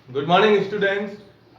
Good morning students.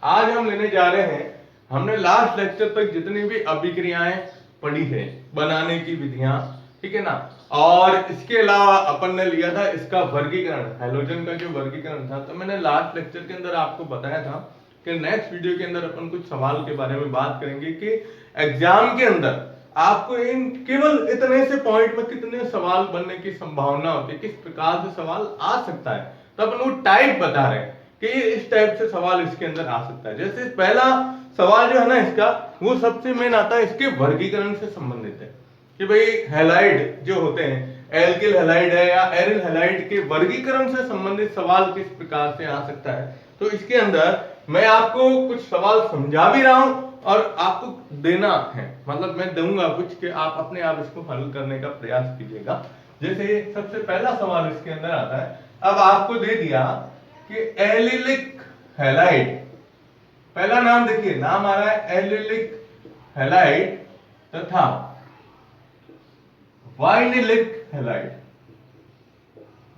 आज हम लेने जा रहे हैं, हमने लास्ट लेक्चर तक जितनी भी अभिक्रियाएं पढ़ी है, बनाने की विधियां, ठीक है ना। और इसके अलावा अपन ने लिया था इसका वर्गीकरण, हैलोजन का जो वर्गीकरण था। तो मैंने लास्ट लेक्चर के अंदर आपको बताया था कि नेक्स्ट वीडियो के अंदर अपन कुछ सवाल के बारे में बात करेंगे कि एग्जाम के अंदर आपको इन केवल इतने से पॉइंट में कितने सवाल बनने की संभावना होती है, किस प्रकार से सवाल आ सकता है। तो अपन वो टाइप बता रहे हैं कि ये इस टाइप से सवाल इसके अंदर आ सकता है। जैसे पहला सवाल जो है ना इसका, वो सबसे मेन आता है इसके वर्गीकरण से संबंधित है कि भाई हैलाइड जो होते हैं, एल्किल हैलाइड है या एरिल हैलाइड के वर्गीकरण से संबंधित सवाल किस प्रकार से आ सकता है। तो इसके अंदर मैं आपको कुछ सवाल समझा भी रहा हूं और आपको देना है, मतलब मैं दूंगा कुछ कि आप अपने आप इसको हल करने का प्रयास कीजिएगा। जैसे सबसे पहला सवाल इसके अंदर आता है, अब आपको दे दिया कि एलिलिक हैलाइड, पहला नाम देखिए, नाम आ रहा है एलिलिक हैलाइड तथा वाइनिलिक हैलाइड।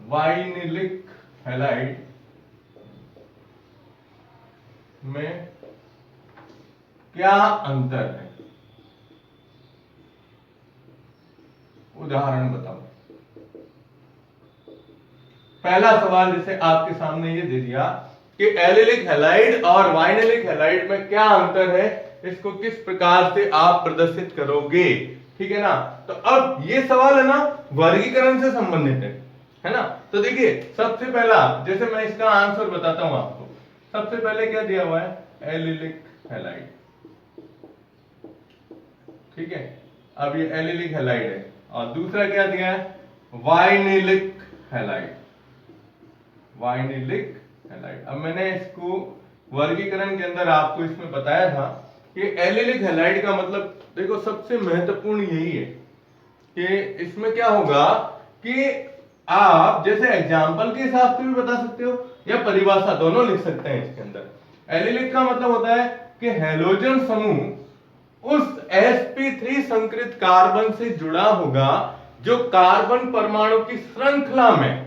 वाइनिलिक हैलाइड में क्या अंतर है, उदाहरण बताओ। पहला सवाल जैसे आपके सामने ये दे दिया कि एलिलिक हैलाइड और वाइनिलिक हैलाइड में क्या अंतर है, इसको किस प्रकार से आप प्रदर्शित करोगे, ठीक है ना। तो अब ये सवाल है ना वर्गीकरण से संबंधित है ना। तो देखिए सबसे पहला, जैसे मैं इसका आंसर बताता हूं आपको। सबसे पहले क्या दिया हुआ है, एलिलिक हैलाइड, ठीक है। अब ये एलिलिक हैलाइड है और दूसरा क्या दिया है, वाइनिलिक हैलाइड। वाइनिलिक हैलाइड, अब मैंने इसको वर्गीकरण के अंदर आपको इसमें बताया था कि एलिलिक हैलाइड का मतलब देखो सबसे महत्वपूर्ण यही है कि इसमें क्या होगा कि आप जैसे एग्जाम्पल के हिसाब से भी बता सकते हो या परिभाषा, दोनों लिख सकते हैं इसके अंदर। एलिलिक का मतलब होता है कि हैलोजन समूह उस sp3 संकृत कार्बन से जुड़ा होगा जो कार्बन परमाणु की श्रृंखला में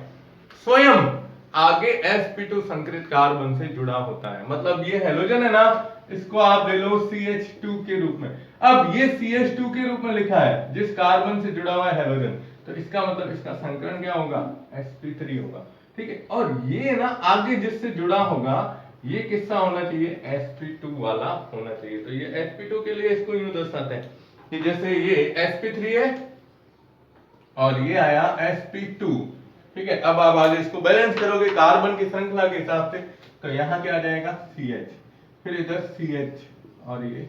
स्वयं आगे sp2 संकृत कार्बन से जुड़ा होता है। मतलब ये हैलोजन है ना, इसको आप ले लो CH2 के रूप में। अब ये CH2 के रूप में लिखा है जिस कार्बन से जुड़ा हुआ है हैलोजन, तो इसका मतलब इसका संकरण क्या होगा, sp3 होगा, ठीक है। और ये ना आगे जिससे जुड़ा होगा ये किसका होना चाहिए, sp2 वाला होना चाहिए। तो ये sp2 के लिए इसको यूं दर्शाते हैं कि जैसे ये sp3 है और ये आया sp2, ठीक है। अब आप आगे इसको बैलेंस करोगे कार्बन की श्रृंखला के हिसाब से, तो यहां क्या आ जाएगा CH, फिर इधर CH और ये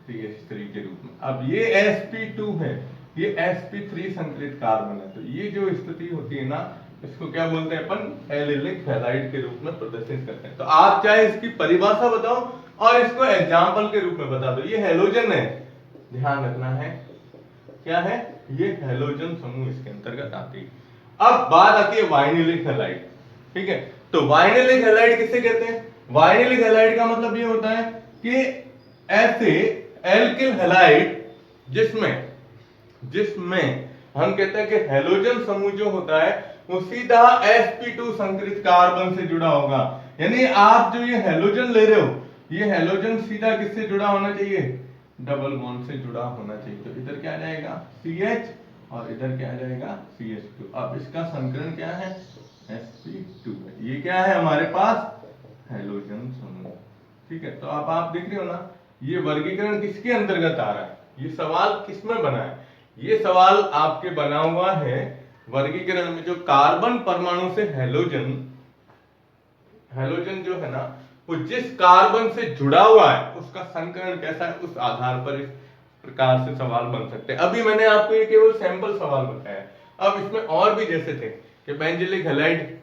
CH3 के रूप में। अब ये sp2 है, ये sp3 संकलित कार्बन है। तो ये जो स्थिति होती है ना, इसको क्या बोलते हैं अपन, एलिलिक हैलाइड के रूप में प्रदर्शित करते हैं। तो आप चाहे इसकी परिभाषा बताओ और इसको एग्जाम्पल के रूप में बता दो। ये हैलोजन है, ध्यान रखना है क्या है, ये हैलोजन समूह इसके अंतर्गत आती है। अब बात आती है वाइनिलिक हैलाइड, ठीक है। तो वाइनिलिक हैलाइड किसे कहते हैं, वाइनिलिक हैलाइड का मतलब ये होता है कि ऐसे एल्किल हैलाइड जिसमें जिसमें हम कहते हैं कि हैलोजन समूह जो होता है वो सीधा sp2 संकृत कार्बन से जुड़ा होगा। यानी आप जो ये हैलोजन ले रहे हो, ये हैलोजन सीधा किससे जुड़ा होना चाहिए, डबल बॉन्ड से जुड़ा होना चाहिए। तो इधर क्या आ जाएगा CH और इधर क्या आ जाएगा CH2। अब इसका संकरण क्या है, sp2 है। ये क्या है हमारे पास, हैलोजन समूह, ठीक है। तो अब आप देख रहे हो ना, ये वर्गीकरण किसके अंतर्गत आ रहा है, ये सवाल किसमें बना है, ये सवाल आपके बना हुआ है वर्गीकरण में। जो कार्बन परमाणु से हैलोजन, हैलोजन जो है ना वो जिस कार्बन से जुड़ा हुआ है उसका संकरण कैसा है, उस आधार पर इस प्रकार से सवाल बन सकते हैं। अभी मैंने आपको ये केवल सैंपल सवाल बताया, अब इसमें और भी जैसे थे कि बेंजिलिक हैलाइड।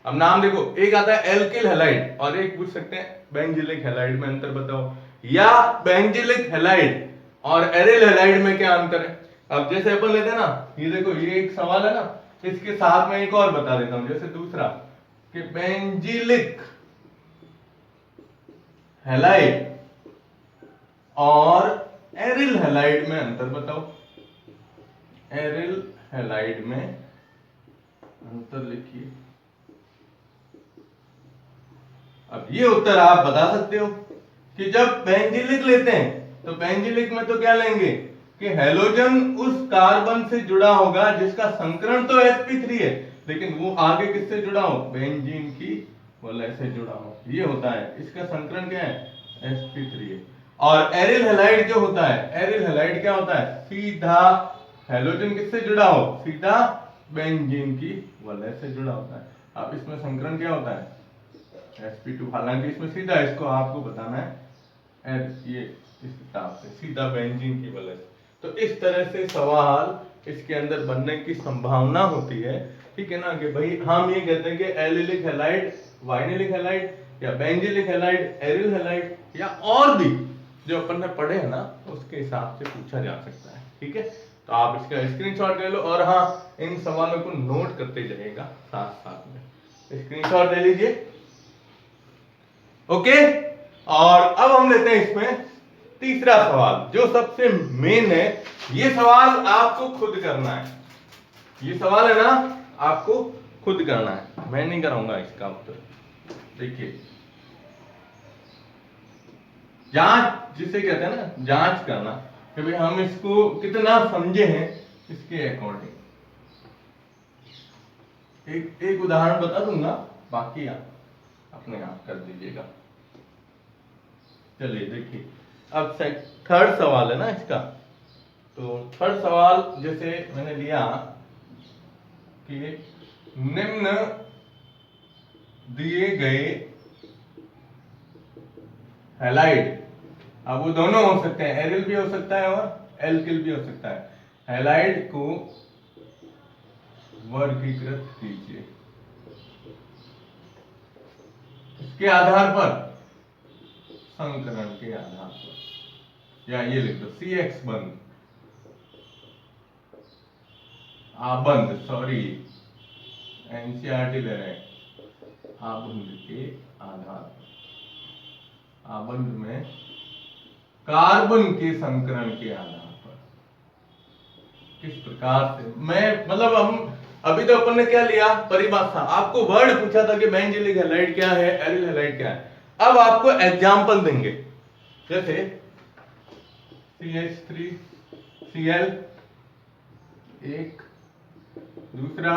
अब नाम देखो, एक आता है एल्किल हैलाइड और एक पूछ सकते हैं बेंजिलिक हैलाइड में अंतर बताओ, या बेंजिलिक हैलाइड और एरिल हैलाइड में क्या अंतर है। अब जैसे अपन लेते हैं ना, ये देखो ये एक सवाल है ना, इसके साथ में एक और बता देता हूं। जैसे दूसरा कि बेंजिलिक हैलाइड और एरिल हैलाइड में अंतर बताओ। एरिल हैलाइड में अंतर लिखिए। अब ये उत्तर आप बता सकते हो कि जब बेंजीलिक लेते हैं तो बेंजीलिक में तो क्या लेंगे कि हैलोजन उस कार्बन से जुड़ा होगा जिसका संकरण तो sp3 है, लेकिन वो आगे किससे जुड़ा हो, बेंजीन की वलय से जुड़ा हो। ये होता है, इसका संकरण क्या है, sp3 है। और एरिल हैलाइड जो होता है, एरिल हैलाइड क्या होता है, सीधा हैलोजन किससे जुड़ा हो, सीधा बेंजीन की वलय से जुड़ा होता है। अब इसमें संकरण क्या होता है, sp2। हालांकि इसमें सीधा इसको आपको बताना है ये इस हिसाब से सीधा बेंजीन की वजह से। तो इस तरह से सवाल इसके अंदर बनने की संभावना होती है, ठीक है ना, कि भाई हम ये कहते हैं कि एलिलिक हैलाइड वाइनिलिक हैलाइड या बेंजीलिक हैलाइड एरिल हैलाइड या और भी जो अपन ने पढ़े हैं ना उसके हिसाब से पूछा जा सकता है। ठीक है, तो आप इसका स्क्रीनशॉट ले लो और हाँ इन सवालों को नोट करते जाइएगा साथ साथ में, स्क्रीनशॉट ले लीजिए। ओके, और अब हम लेते हैं इसमें तीसरा सवाल जो सबसे मेन है। ये सवाल आपको खुद करना है, ये सवाल है ना आपको खुद करना है, मैं नहीं कराऊंगा इसका उत्तर। देखिए जांच जिसे कहते हैं ना, जांच करना कि भाई हम इसको कितना समझे हैं इसके अकॉर्डिंग। एक उदाहरण बता दूंगा, बाकी आप अपने आप कर दीजिएगा। चलिए देखिए, अब थर्ड सवाल है ना इसका, तो थर्ड सवाल जैसे मैंने लिया कि निम्न दिए गए हैलाइड, अब वो दोनों हो सकते हैं, एरिल भी हो सकता है और एल्किल भी हो सकता है, हैलाइड को वर्गीकृत कीजिए। इसके आधार पर, संकरण के आधार पर, या ये लिख दो CX बंद आबंध, सॉरी एनसीईआरटी ले रहे हैं, आबंध के आधार पर, आबंध में कार्बन के संकरण के आधार पर किस प्रकार से, मैं मतलब हम अभी तो अपन ने क्या लिया, परिभाषा, आपको वर्ड पूछा था कि बेंजीलिक हैलाइड क्या है, एरिल हैलाइड क्या है। अब आपको एग्जाम्पल देंगे, जैसे CH3Cl एक, दूसरा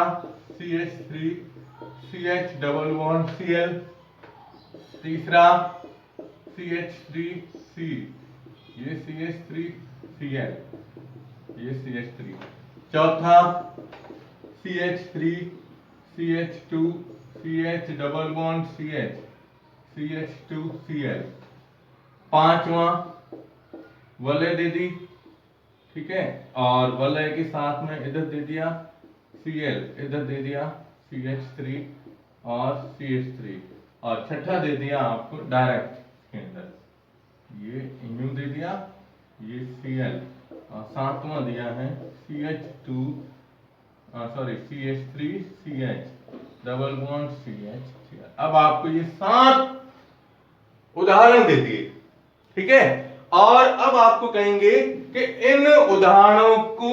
CH3CH डबल बॉन्ड Cl, तीसरा CH3C, ये CH3Cl, ये CH3, चौथा CH3CH2 CH double bond CH CH2Cl, पांचवा वलय दे दी, ठीक है, और वलय के साथ में इधर दे दिया Cl, इधर दे दिया CH3 और CH3, और छठा दे दिया आपको डायरेक्ट के अंदर ये इम्यू दे दिया, ये Cl, और सातवां दिया है CH2 sorry CH3CH double bond CH। अब आपको ये 7 उदाहरण दे दिए, ठीक है, और अब आपको कहेंगे कि इन उदाहरणों को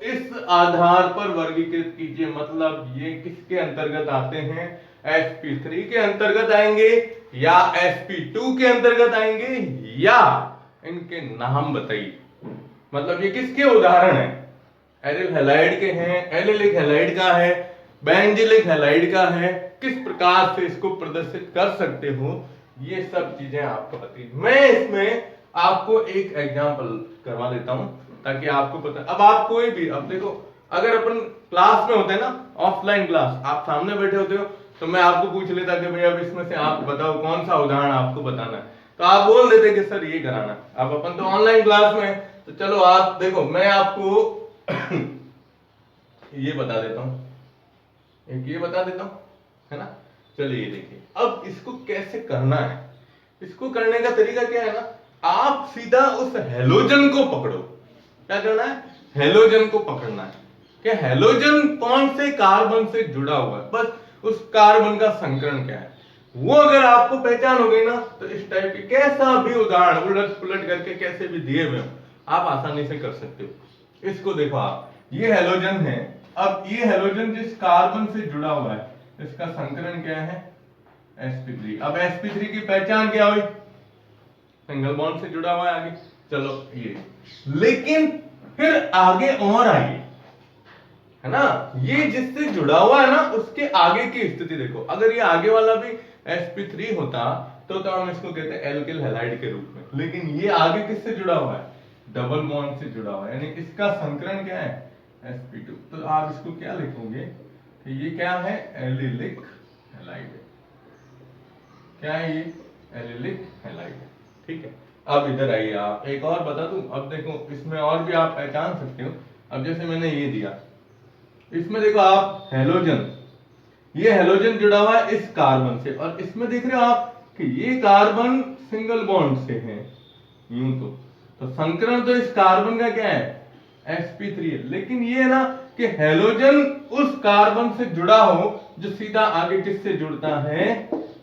इस आधार पर वर्गीकृत कीजिए, मतलब ये किसके अंतर्गत आते हैं, sp3 के अंतर्गत आएंगे या sp2 के अंतर्गत आएंगे, या इनके नाम बताइए, मतलब ये किसके उदाहरण है, एरिल हैलाइड के हैं, एलिलिक हैलाइड का है, बेंजीलिक हैलाइड का है, किस प्रकार से इसको प्रदर्शित कर सकते हो, ये सब चीजें आपको बताइए। मैं इसमें आपको एक एग्जांपल करवा देता हूं ताकि आपको पता, अब आप कोई भी, अब देखो अगर अपन क्लास में होते हैं ना, ऑफलाइन क्लास, आप सामने बैठे होते हो तो मैं आपको पूछ लेता कि भैया अब इसमें से आप बताओ कौन सा उदाहरण आपको बताना है, तो आप बोल देते कि सर ये कराना। अब अपन तो ऑनलाइन क्लास में, तो चलो आप देखो मैं आपको ये बता देता हूं, एक ये बता देता हूं, है ना। चलिए देखिए अब इसको कैसे करना है, इसको करने का तरीका क्या है ना, आप सीधा उस हैलोजन को पकड़ो। क्या करना है, हैलोजन को पकड़ना है कि हैलोजन कौन से कार्बन से जुड़ा हुआ है, बस उस कार्बन का संकरण क्या है, वो अगर आपको पहचान हो गई ना, तो इस टाइप के कैसा भी उदाहरण उलट पुलट करके कैसे भी दिए हुए हो आप आसानी से कर सकते हो। इसको देखो आप, ये हैलोजन है, अब ये हैलोजन जिस कार्बन से जुड़ा हुआ है इसका संकरण क्या है sp3। अब sp3 की पहचान क्या हुई, सिंगल बॉन्ड से जुड़ा हुआ है आगे। चलो ये, लेकिन फिर आगे और आइए, है ना, ये जिससे जुड़ा हुआ है ना उसके आगे की स्थिति देखो। अगर ये आगे वाला भी sp3 होता तो हम इसको कहते हैं एल्किल हैलाइड के रूप में, लेकिन ये आगे किससे जुड़ा हुआ है, डबल बॉन्ड से जुड़ा हुआ है, यानी इसका संकरण क्या है sp2। तो आप इसको क्या लिखोगे कि ये क्या है, एलिलिक हैलाइड है। क्या है ये, एलिलिक हैलाइड है। ठीक है, अब इधर आइए, आप एक और बता दूं। अब देखो इसमें और भी आप पहचान सकते हो। अब जैसे मैंने ये दिया, इसमें देखो आप हैलोजन, ये हैलोजन जुड़ा हुआ है इस कार्बन से, और इसमें देख रहे हो आप कि ये कार्बन सिंगल बॉन्ड से है यूं तो संकरण तो इस कार्बन का क्या है, sp3 है। लेकिन ये है ना कि हैलोजन उस कार्बन से जुड़ा हो जो सीधा आगे किससे जुड़ता है,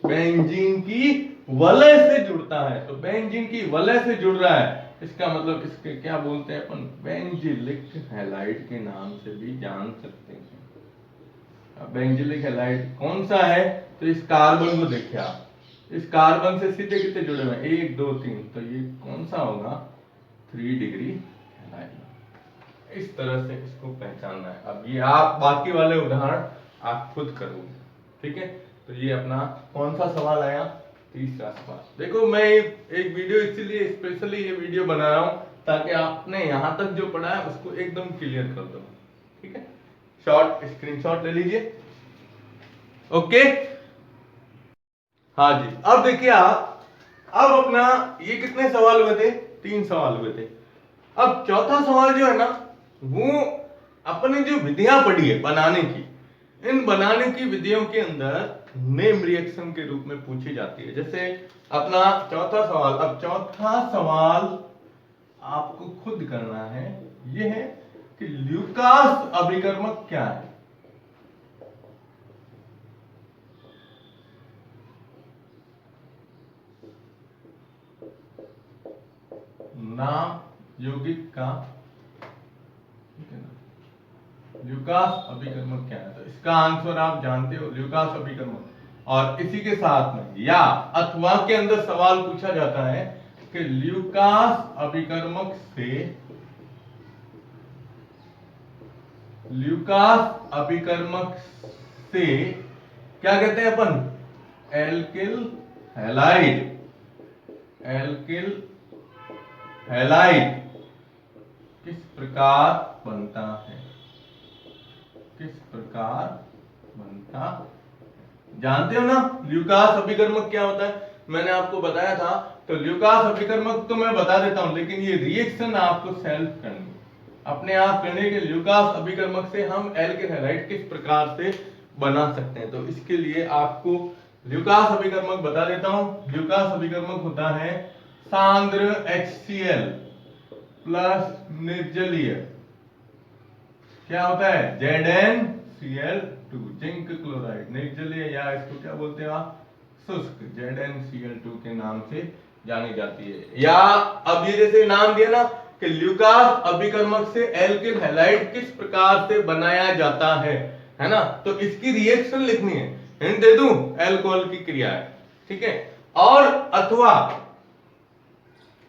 बेंजीन की वलय से जुड़ता है। तो बेंजीन की वलय से जुड़ रहा है, इसका मतलब इसके क्या बोलते हैं अपन, बेंजिलिक हैलाइड के नाम से भी जान सकते हैं। बेंजिलिक हैलाइड कौन सा है, तो इस कार्बन को देखिए आप, इस कार्बन से सीधे कितने जुड़े हुए हैं, 1 2 3, तो ये कौन सा होगा, 3 डिग्री हैलाइड। इस तरह से इसको पहचानना है। अब ये आप बाकी वाले उदाहरण आप खुद करोगे। ठीक है, तो ये अपना कौन सा सवाल आया, तीसरा सवाल। देखो मैं एक वीडियो इसीलिए स्पेशली ये वीडियो बना रहा हूं ताकि आपने यहां तक जो पढ़ा है उसको एकदम क्लियर कर दो। ठीक है, शॉर्ट स्क्रीनशॉट ले लीजिए। ओके, हाँ जी। अब देखिए आप, अब अपना ये कितने सवाल हुए थे, 3 सवाल हुए थे। अब चौथा सवाल जो है ना, वो अपने जो विधियां पढ़ी है बनाने की, इन बनाने की विधियों के अंदर नेम रिएक्शन के रूप में पूछी जाती है। जैसे अपना चौथा सवाल, अब चौथा सवाल आपको खुद करना है, ये है कि ल्यूकास अभिकर्मक क्या है। नाम यौगिक का, ल्यूकास अभिकर्मक क्या है, तो इसका आंसर आप जानते हो, ल्यूकास अभिकर्मक। और इसी के साथ में या अथवा के अंदर सवाल पूछा जाता है कि ल्यूकास अभिकर्मक से, ल्यूकास अभिकर्मक से क्या कहते हैं अपन, एल्किल हैलाइड, एल्किल हैलाइड किस प्रकार बनता है, किस प्रकार बनता, जानते हो ना ल्यूकास अभिकर्मक क्या होता है, मैंने आपको बताया था। तो ल्यूकास अभिकर्मक तो मैं बता देता हूं, लेकिन ये रिएक्शन आपको सेल्फ करनी, अपने आप करने के। ल्यूकास अभिकर्मक से हम एल्किल हैलाइड किस प्रकार से बना सकते हैं, तो इसके लिए आपको ल्यूकास अभिकर्मक बता देता हूं। ल्यूकास अभिकर्मक होता है सांद्र HCl प्लस निर्जलीय, क्या होता है, ZnCl2, जिंक क्लोराइड निर्जलीय, या इसको क्या बोलते हैं आप, शुष्क, ZnCl2 के नाम से जानी जाती है। या अब ये जैसे नाम दिया ना कि ल्यूकास अभिकर्मक से एल्किल हैलाइड किस प्रकार से बनाया जाता है ना, तो इसकी रिएक्शन लिखनी है। हिंट दे दूं, अल्कोहल की क्रिया है। ठीक है, और अथवा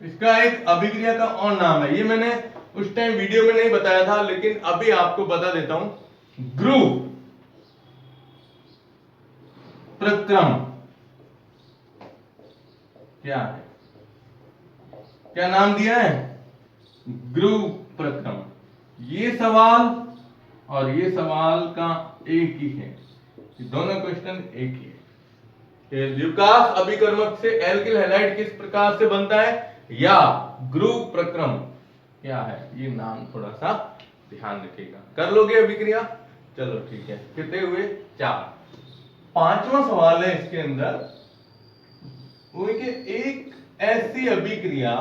इसका एक अभिक्रिया का और नाम है, ये मैंने उस टाइम वीडियो में नहीं बताया था, लेकिन अभी आपको बता देता हूं, ध्रुव प्रक्रम क्या है, क्या नाम दिया है, ध्रुव प्रक्रम। ये सवाल और ये सवाल का एक ही है, दोनों क्वेश्चन एक ही है। ल्यूकास अभिकर्मक से एल्किल हैलाइड किस प्रकार से बनता है, या ध्रुव प्रक्रम क्या है, ये नाम थोड़ा सा ध्यान रखिएगा। कर लोगे अभिक्रिया, चलो ठीक है, कितने हुए, 4। पांचवा सवाल है इसके अंदर, वो है कि एक ऐसी अभिक्रिया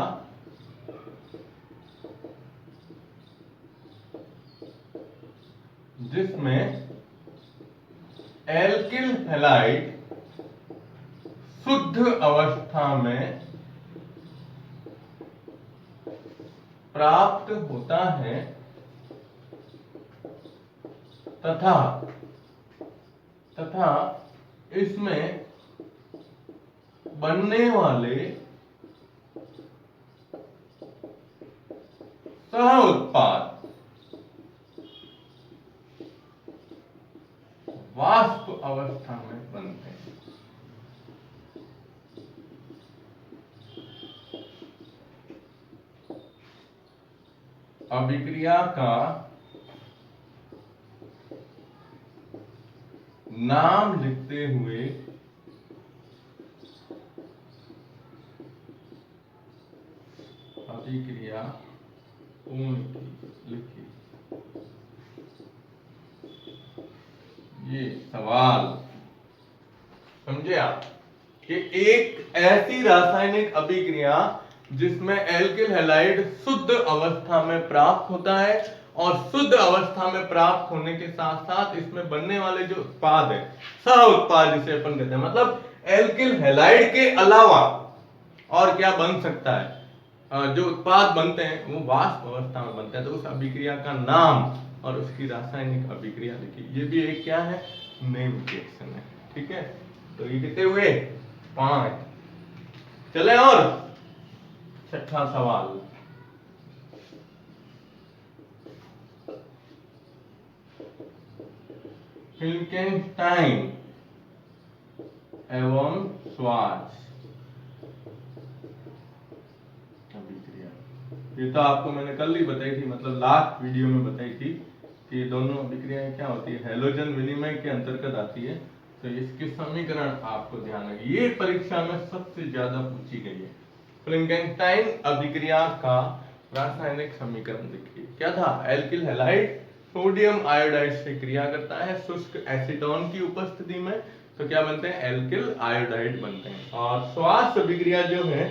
जिसमें एल्किल हैलाइड शुद्ध अवस्था में प्राप्त होता है तथा इसमें बनने वाले सह उत्पाद वाष्प अवस्था में बनते हैं। अभिक्रिया का नाम लिखते हुए अभिक्रिया पूर्ण की लिखी। ये सवाल समझे आप कि एक ऐसी रासायनिक अभिक्रिया जिसमें एल्किल हैलाइड शुद्ध अवस्था में प्राप्त होता है और शुद्ध अवस्था में प्राप्त होने के साथ साथ इसमें बनने वाले जो उत्पाद है सह उत्पाद जिसे अपन कहते हैं, मतलब एल्किल हैलाइड के अलावा और क्या बन सकता है, जो उत्पाद बनते हैं वो वाष्प अवस्था में बनते हैं। तो उस अभिक्रिया का नाम और उसकी रासायनिक अभिक्रिया लिखी। ये भी एक क्या है, नेम रिएक्शन है। ठीक है, तो ये कितने हुए, 5। चले और छठा सवाल। फिल्केनस्टाइन एवं श्वार्ट्ज अभिक्रिया। ये तो आपको मैंने कल ही बताई थी, मतलब लास्ट वीडियो में बताई थी कि दोनों अभिक्रियाएं क्या होती है, हैलोजन विनिमय के अंतर्गत आती है। तो इसके समीकरण आपको ध्यान रखिए, ये परीक्षा में सबसे ज्यादा पूछी गई है। फिल्केनस्टाइन अभिक्रिया का रासायनिक समीकरण लिखिए। क्या था, एल्किल हैलाइड सोडियम आयोडाइड से क्रिया करता है शुष्क एसीटोन की उपस्थिति में, तो क्या बनते हैं, एल्किल आयोडाइड बनते हैं। और श्वार्ट्ज अभिक्रिया जो है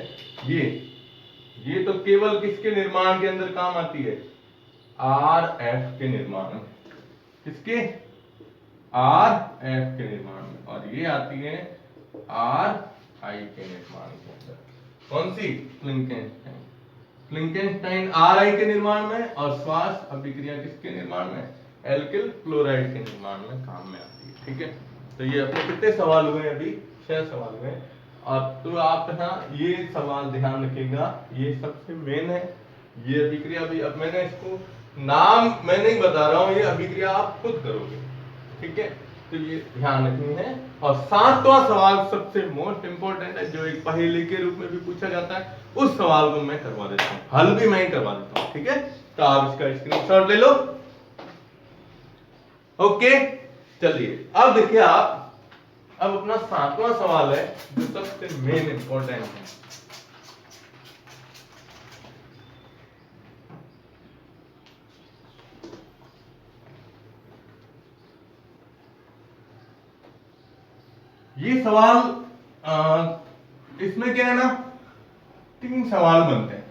ये तो केवल किसके निर्माण के अंदर काम आती है, RF के निर्माण में। किसके, RF के निर्माण में। और ये आती है RI के निर्माण के अंदर। कौन सी, फिल्केनस्टाइन। फिल्केनस्टाइन RI के निर्माण में और श्वार्ट्ज अभिक्रिया किसके निर्माण में, एल्किल क्लोराइड के निर्माण में काम में आती है। ठीक है, तो ये अपने कितने सवाल हुए, अभी 6 सवाल हुए। और तो आप ना ये सवाल ध्यान रखिएगा, ये सबसे मेन है। ये अभिक्रिया भी, अब मैंने इसको नाम मैं नहीं बता रहा हूं, ये अभिक्रिया आप खुद करोगे। ठीक है, तो ये ध्यान रखनी है। और 7वां सवाल सबसे मोस्ट इंपोर्टेंट है, जो एक पहेली के रूप में भी पूछा जाता है। उस सवाल को मैं करवा देता हूं, हल भी मैं ही करवा देता हूं। ठीक है, तो आप इसका स्क्रीनशॉट ले लो। ओके, चलिए अब देखिए आप, अब अपना 7वां सवाल है जो सबसे मेन इंपॉर्टेंट है। ये सवाल इसमें क्या है ना, 3 सवाल बनते हैं,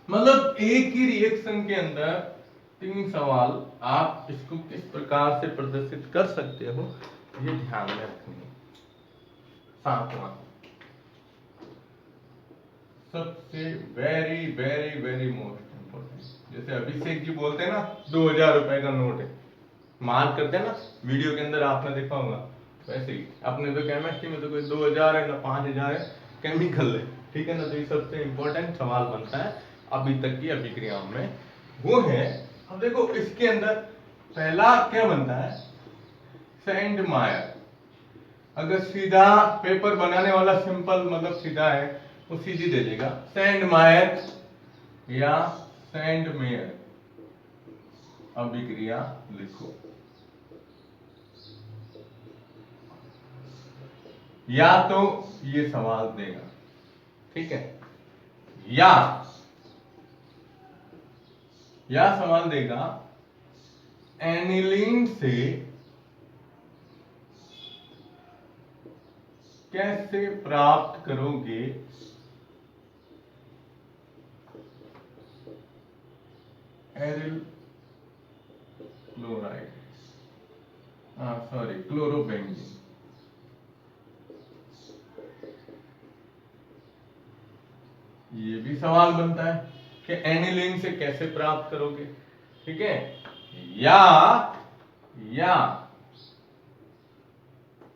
मतलब एक ही रिएक्शन के अंदर 3 सवाल। आप इसको किस प्रकार से प्रदर्शित कर सकते हो, ये ध्यान में रखनी है। 7वां सबसे very very very most important. जैसे अभिषेक जी बोलते हैं ना, 2000 रुपए का नोट है, मार्क करते हैं ना, वीडियो के अंदर आपने देखा होगा। वैसे ही अपने तो केमिस्ट्री में तो कोई 2000 है ना 5000 है, केमिकल है। ठीक है ना, तो ये सबसे इंपॉर्टेंट सवाल बनता है अभी तक की अभिक्रियाओं में, वो है। अब देखो इसके अंदर पहला क्या बनता है, सैंडमायर। अगर सीधा पेपर बनाने वाला सिंपल मतलब सीधा है, वो सीधी दे देगा, सैंडमायर या सैंडमेयर अभिक्रिया लिखो। या तो ये सवाल देगा, ठीक है, या सवाल देगा एनिलीन से कैसे प्राप्त करोगे एरिल क्लोराइड, सॉरी क्लोरोबेंजीन। ये भी सवाल बनता है कि एनिलीन से कैसे प्राप्त करोगे। ठीक है, या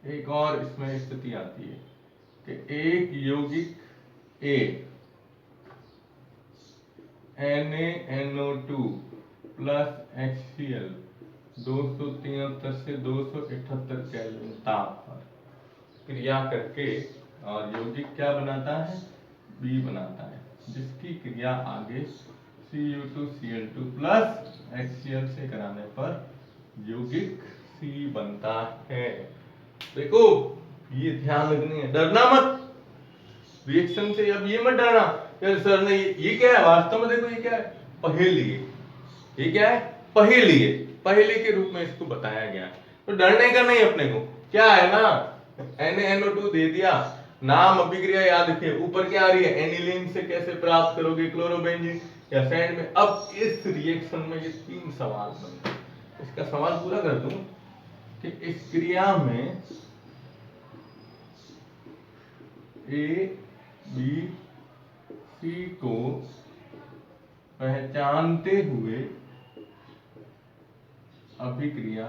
एक और इसमें स्थिति आती है कि एक यौगिक A NaNO2 प्लस HCl 273 से 278 केल्विन ताप पर क्रिया करके और यौगिक क्या बनाता है, B बनाता है, जिसकी क्रिया आगे Cu2Cl2 प्लस HCl से कराने पर यौगिक C बनता है। देखो ये ध्यान रखनी है, डरना मत रिएक्शन से। अब ये मत डरना यार सर ने ये क्या है, वास्तव में देखो ये क्या है, पहेली है। ये क्या है, पहेली है, पहेली के रूप में इसको बताया गया है, तो डरने का नहीं अपने को। क्या है ना, NaNO2 दे दिया, नाम अभिक्रिया याद रखिए, ऊपर क्या आ रही है, एनिलीन से कैसे प्राप्त करोगे क्लोरोबेंजीन या सैंड में। अब इस रिएक्शन में ये 3 सवाल बनते हैं, इसका सवाल पूरा कर दूं कि इस क्रिया में A B C को पहचानते हुए अभिक्रिया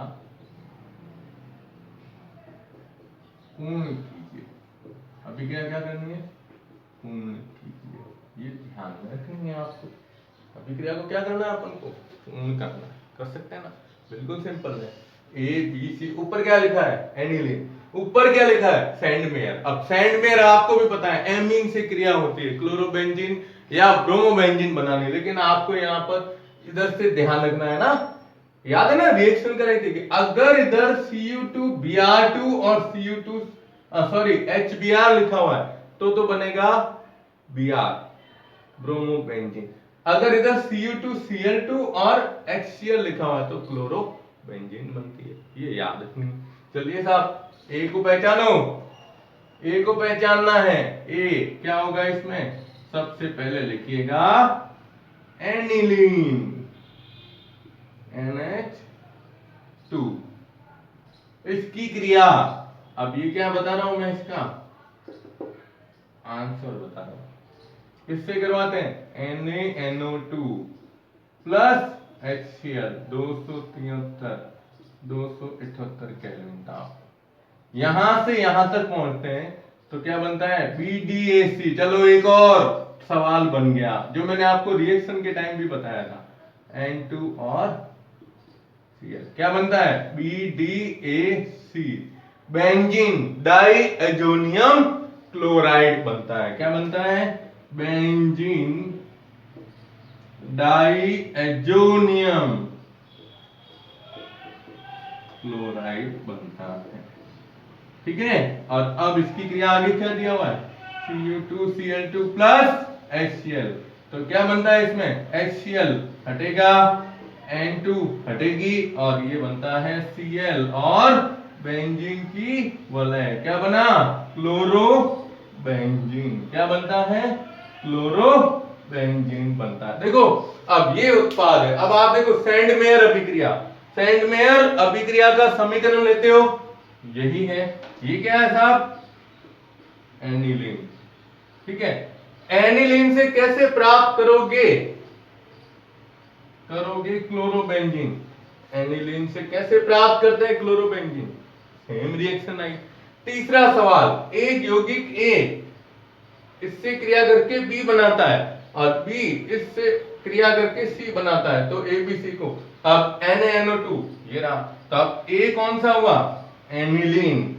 पूर्ण कीजिए। अभिक्रिया क्या करनी है, पूर्ण कीजिए। ये ध्यान में रखनी है आपको, अभिक्रिया को क्या करना है, अपन को पूर्ण करना है। कर सकते हैं ना, बिल्कुल सिंपल है। A B C, ऊपर क्या लिखा है, एनिलीन, ऊपर क्या लिखा है, सैंडमेयर। अब सैंडमेयर आपको भी पता है एमीन से क्रिया होती है क्लोरोबेंजीन या ब्रोमोबेंजीन बनाने, लेकिन आपको यहाँ पर इधर से ध्यान रखना है ना, याद है ना रिएक्शन कराई थी कि अगर इधर Cu2Br2 और HBr लिखा हुआ है तो बनेगा Br ब्रोमोबेंजीन। अगर इधर Cu2Cl2 और HCl लिखा हुआ है तो क्लोरोबेंजीन बनती है। ये याद रखनी। चलिए साहब, ए को पहचानो, ए को पहचानना है। ए क्या होगा इसमें, सबसे पहले लिखिएगा एनिलीन NH2, इसकी क्रिया। अब ये क्या बता रहा हूं मैं, इसका आंसर बता रहा हूं। किससे करवाते हैं, NaNO2 प्लस HCl 278 केल्विन ताप। यहां से यहां तक पहुंचते हैं तो क्या बनता है, BDAC। चलो एक और सवाल बन गया जो मैंने आपको रिएक्शन के टाइम भी बताया था, N2 और Cl क्या बनता है, BDAC बेंजीन डाइएजोनियम क्लोराइड बनता है। क्या बनता है, बेंजीन डाइएजोनियम क्लोराइड बनता है। ठीक है, और अब इसकी क्रिया आगे क्या दिया हुआ है, Cu2Cl2 प्लस HCl, तो क्या बनता है इसमें, HCl हटेगा, N2 हटेगी और ये बनता है Cl और बेंजीन की वलय। क्या बना, क्लोरोबेंजीन। क्या बनता है, क्लोरोबेंजीन बनता है। देखो अब ये उत्पाद है। अब आप देखो सैंडमेयर अभिक्रिया, सैंडमेयर अभिक्रिया का समीकरण लेते हो, यही है। ये क्या है साहब, एनिलीन। ठीक है, एनिलीन से कैसे प्राप्त करोगे क्लोरोबेंजीन। एनिलीन से कैसे प्राप्त करते हैं क्लोरोबेंजीन, सेम रिएक्शन आई। तीसरा सवाल, एक यौगिक A इससे क्रिया करके B बनाता है और B इससे क्रिया करके C बनाता है, तो ABC को। अब NaNO2 ये रहा, तो अब A कौन सा हुआ, एनिलीन,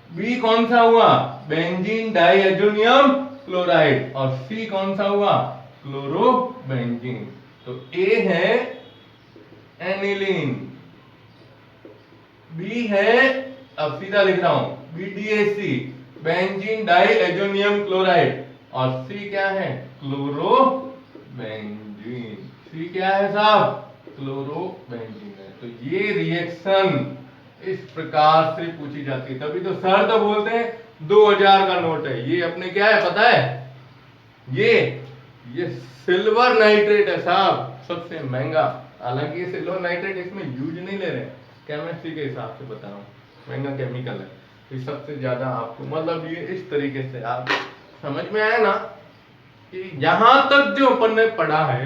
B कौन सा हुआ, बेंजीन डाइएजोनियम क्लोराइड, और C कौन सा हुआ, क्लोरोबेंजीन। तो A है एनिलीन, B है, अब सीधा लिख रहा हूं, BDAC बेंजीन डाइएजोनियम क्लोराइड, और C क्या है, क्लोरोबेंजीन। C क्या है साहब, क्लोरोबेंजीन है। तो ये रिएक्शन इस प्रकार से पूछी जाती है, तभी तो सर तो बोलते हैं 2000 का नोट है। ये अपने क्या है पता है, ये सिल्वर नाइट्रेट है साहब, सबसे महंगा। हालांकि ये सिल्वर नाइट्रेट इसमें यूज नहीं ले रहे हैं, केमिस्ट्री के हिसाब से बता रहा हूँ, महंगा केमिकल है। ये सबसे ज्यादा आपको मतलब ये इस तरीके से आप समझ में आया ना कि यहां तक जो अपन ने पढ़ा है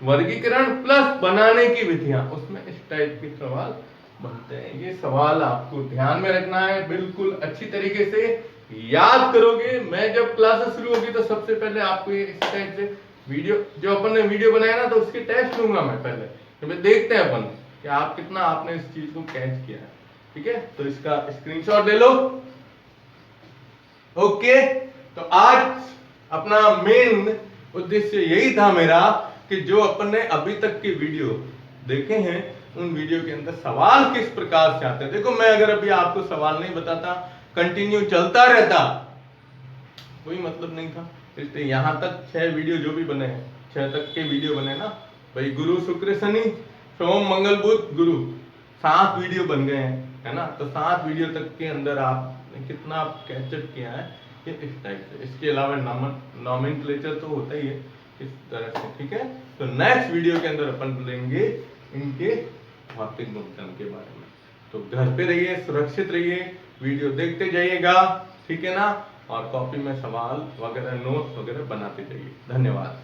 वर्गीकरण प्लस बनाने की विधियां, उसमें इस टाइप के सवाल बनते हैं। ये सवाल आपको ध्यान में रखना है बिल्कुल अच्छी तरीके से। याद करोगे। मैं जब क्लासेस शुरू होगी तो सबसे पहले आपको ये इस टाइप से वीडियो, जो अपन ने वीडियो बनाया ना, तो उसके टेस्ट लूंगा मैं पहले, तो मैं देखते हैं अपन कि आप कितना आपने इस चीज को कैच किया है। ठीक है, तो इसका स्क्रीनशॉट ले लो। ओके, तो आज अपना मेन उद्देश्य यही था मेरा कि जो अपन ने अभी तक के वीडियो देखे हैं उन वीडियो के अंदर सवाल किस प्रकार से आते हैं। देखो, मैं अगर अभी आपको सवाल नहीं बताता, कंटिन्यू चलता रहता, कोई मतलब नहीं था। इसलिए यहां तक 6 वीडियो जो भी बने हैं, 6 तक के वीडियो बने ना भाई, गुरु शुक्र शनि सोम मंगल बुध गुरु, 7 वीडियो बन गए हैं, है ना। तो 7 वीडियो तक के अंदर आपने कितना कैचअप किया है ये इस टाइप से। इसके अलावा नॉमेनक्लेचर तो होता ही है इस तरह से। ठीक है, तो नेक्स्ट वीडियो के अंदर अपन लेंगे इनके भौतिक गुणधर्म के बारे में। तो घर पे रहिए, सुरक्षित रहिए, वीडियो देखते जाइएगा, ठीक है ना, और कॉपी में सवाल वगैरह नोट्स वगैरह बनाते जाइए। धन्यवाद।